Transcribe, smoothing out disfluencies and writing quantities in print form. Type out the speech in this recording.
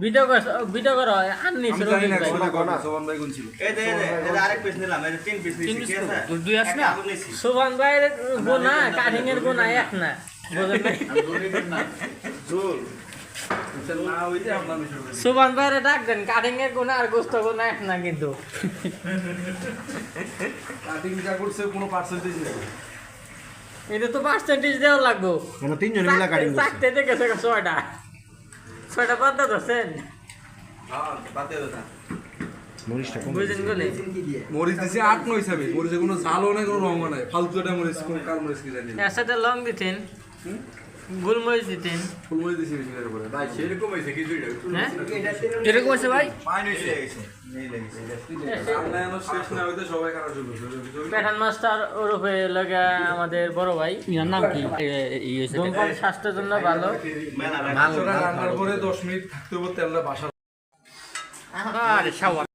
video করো আননি আমি জানি না সোবান ভাই কোন ছিল এই যে আরেক পিস নিলাম এই যে 3 পিস নিছি ঠিক আছে দুই আছে না সুবান ভাইয়ের গোনা কাটিং এর গোনা এক না বুঝলেন না ঝোল না হইতে আপনার মিশর সুবান ভাইয়ের ডাক দেন কাটিং এর গোনা আর গোস্ত গোনা এক না কিন্তু কাটিং যা করছে কোনো পার্সেন্টেজ নেই এটা তো পার্সেন্টেজ দেওয়া লাগবো মানে তিনজন মিলা কাটিং করছে চারটে থেকে ছয়টা পাতা ধরছেন হ্যাঁ বাতে দাও মরিচটা কম বুঝলেন বলে মরিচ দিছি 8-9 হিসাবে মরিচে কোনো ঝালও নাই কোনো রঙও নাই ফালতু একটা মরিচ কোন কাল মরিচ কি জানি এর সাথে লং দিতেন গোলমরিচ দিতেন ফুল মরিচ দিছি বেশি করে ভাই সেরকম হইছে কিছুই না হ্যাঁ এরকম আছে ভাই পানি হইছে নেই লেগেছে আমরা এমন শেষ না হইতে সবাই খারাপ শুরু প্যাঠান মাস্টার ওরফে লগা আমাদের বড় ভাই ইয়ার নাম কি এই হইছে ধূমপান স্বাস্থ্যের জন্য ভালো মেলা রান্নার পরে 10 মিনিট থাকতে হবে তেলটা বাসা আরে শাওয়া